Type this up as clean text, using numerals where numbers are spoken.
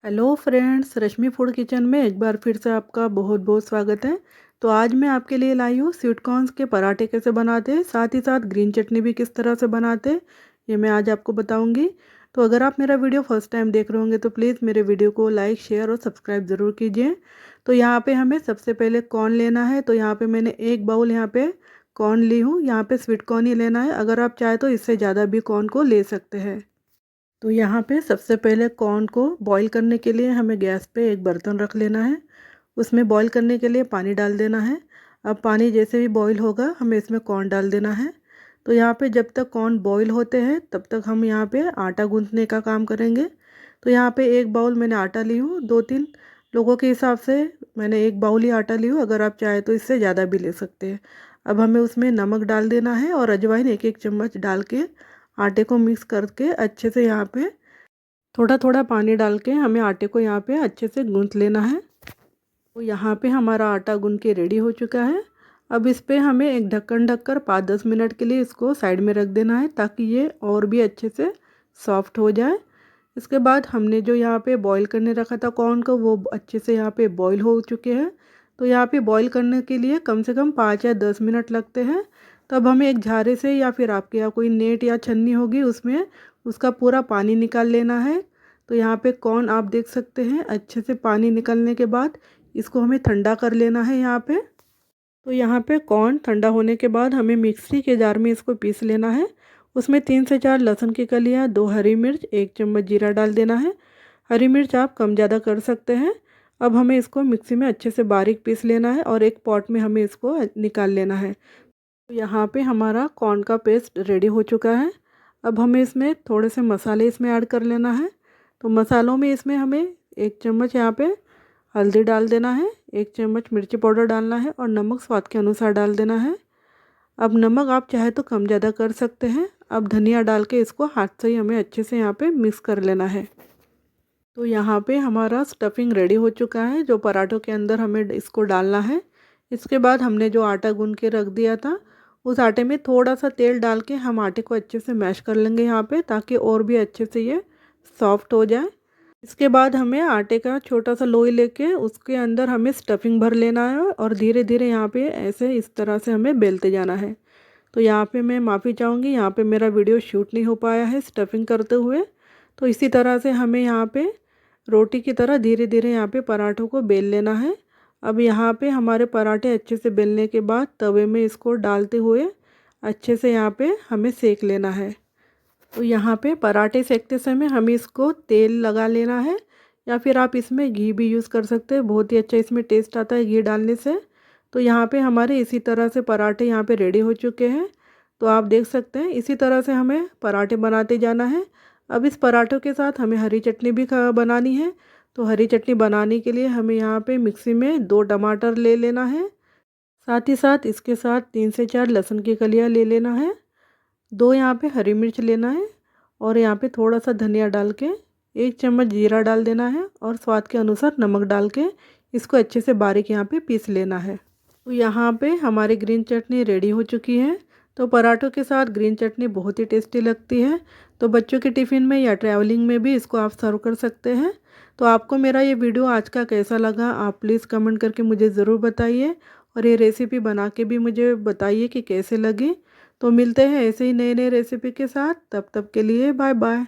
Hello friends, रश्मि food kitchen में एक बार फिर से आपका बहुत बहुत स्वागत है। तो आज मैं आपके लिए लाई हूँ स्वीट कॉर्न्स के पराठे कैसे बनाते हैं, साथ ही साथ ग्रीन चटनी भी किस तरह से बनाते हैं, ये मैं आज आपको बताऊंगी। तो अगर आप मेरा वीडियो फर्स्ट टाइम देख रहे होंगे तो प्लीज़ मेरे वीडियो को लाइक शेयर और सब्सक्राइब ज़रूर कीजिए। तो यहाँ पर हमें सबसे पहले कॉर्न लेना है। तो यहाँ पर मैंने एक बाउल यहाँ पर कॉर्न ली हूँ। यहाँ पर स्वीट कॉर्न ही लेना है, अगर आप चाहें तो इससे ज़्यादा भी कॉर्न को ले सकते हैं। तो यहाँ पे सबसे पहले कॉर्न को बॉईल करने के लिए हमें गैस पे एक बर्तन रख लेना है। उसमें बॉईल करने के लिए पानी डाल देना है। अब पानी जैसे ही बॉईल होगा हमें इसमें कॉर्न डाल देना है। तो यहाँ पे जब तक कॉर्न बॉईल होते हैं तब तक हम यहाँ पे आटा गूँथने का काम करेंगे। तो यहाँ पे एक बाउल मैंने आटा ली हूँ, 2-3 लोगों के हिसाब से मैंने एक बाउल ही आटा ली हूँ, अगर आप चाहें तो इससे ज़्यादा भी ले सकते हैं। अब हमें उसमें नमक डाल देना है और अजवाइन एक एक चम्मच डाल के आटे को मिक्स करके अच्छे से यहाँ पे थोड़ा थोड़ा पानी डाल के हमें आटे को यहाँ पे अच्छे से गूंथ लेना है। तो यहाँ पे हमारा आटा गूंथ के रेडी हो चुका है। अब इस पे हमें एक ढक्कन ढककर 5-10 मिनट के लिए इसको साइड में रख देना है ताकि ये और भी अच्छे से सॉफ्ट हो जाए। इसके बाद हमने जो यहाँ पे बॉईल करने रखा था कॉर्न को, वो अच्छे से यहाँ पे बॉईल हो चुके हैं। तो यहाँ पे बॉईल करने के लिए कम से कम 5 या 10 मिनट लगते हैं। तब हमें एक झारे से या फिर आपके यहाँ कोई नेट या छन्नी होगी उसमें उसका पूरा पानी निकाल लेना है। तो यहाँ पे कॉर्न आप देख सकते हैं अच्छे से पानी निकलने के बाद इसको हमें ठंडा कर लेना है यहाँ पे। तो यहाँ पे कॉर्न ठंडा होने के बाद हमें मिक्सी के जार में इसको पीस लेना है। उसमें 3 से 4 लहसुन की कलियाँ, 2 हरी मिर्च, 1 चम्मच जीरा डाल देना है। हरी मिर्च आप कम ज़्यादा कर सकते हैं। अब हमें इसको मिक्सी में अच्छे से बारीक पीस लेना है और एक पॉट में हमें इसको निकाल लेना है। तो यहाँ पे हमारा कॉर्न का पेस्ट रेडी हो चुका है। अब हमें इसमें थोड़े से मसाले इसमें ऐड कर लेना है। तो मसालों में इसमें हमें 1 चम्मच यहाँ पे हल्दी डाल देना है, 1 चम्मच मिर्ची पाउडर डालना है और नमक स्वाद के अनुसार डाल देना है। अब नमक आप चाहे तो कम ज़्यादा कर सकते हैं। अब धनिया डाल के इसको हाथ से ही हमें अच्छे से यहाँ पे मिक्स कर लेना है। तो यहाँ पे हमारा स्टफिंग रेडी हो चुका है, जो पराठों के अंदर हमें इसको डालना है। इसके बाद हमने जो आटा गूंथ के रख दिया था उस आटे में थोड़ा सा तेल डाल के हम आटे को अच्छे से मैश कर लेंगे यहाँ पे, ताकि और भी अच्छे से ये सॉफ्ट हो जाए। इसके बाद हमें आटे का छोटा सा लोई लेके उसके अंदर हमें स्टफिंग भर लेना है और धीरे धीरे यहाँ पे ऐसे इस तरह से हमें बेलते जाना है। तो यहाँ पे मैं माफ़ी चाहूँगी, यहाँ पे मेरा वीडियो शूट नहीं हो पाया है स्टफिंग करते हुए। तो इसी तरह से हमें यहाँ पे रोटी की तरह धीरे धीरे यहाँ पे पराठों को बेल लेना है। अब यहाँ पे हमारे पराठे अच्छे से बेलने के बाद तवे में इसको डालते हुए अच्छे से यहाँ पे हमें सेक लेना है। तो यहाँ पे पराठे सेकते समय हमें इसको तेल लगा लेना है या फिर आप इसमें घी भी यूज़ कर सकते हैं, बहुत ही अच्छा इसमें टेस्ट आता है घी डालने से। तो यहाँ पे हमारे इसी तरह से पराठे यहाँ पे रेडी हो चुके हैं। तो आप देख सकते हैं इसी तरह से हमें पराठे बनाते जाना है। अब इस पराठों के साथ हमें हरी चटनी भी बनानी है। तो हरी चटनी बनाने के लिए हमें यहाँ पे मिक्सी में 2 टमाटर ले लेना है। साथ ही साथ इसके साथ 3 से 4 लहसुन की कलियाँ ले लेना है, 2 यहाँ पे हरी मिर्च लेना है और यहाँ पे थोड़ा सा धनिया डाल के 1 चम्मच जीरा डाल देना है और स्वाद के अनुसार नमक डाल के इसको अच्छे से बारीक यहाँ पे पीस लेना है। तो यहाँ पे हमारी ग्रीन चटनी रेडी हो चुकी है। तो पराठों के साथ ग्रीन चटनी बहुत ही टेस्टी लगती है। तो बच्चों के टिफ़िन में या ट्रैवलिंग में भी इसको आप सर्व कर सकते हैं। तो आपको मेरा ये वीडियो आज का कैसा लगा आप प्लीज़ कमेंट करके मुझे ज़रूर बताइए और ये रेसिपी बना के भी मुझे बताइए कि कैसे लगी। तो मिलते हैं ऐसे ही नए नए रेसिपी के साथ, तब तक के लिए बाय बाय।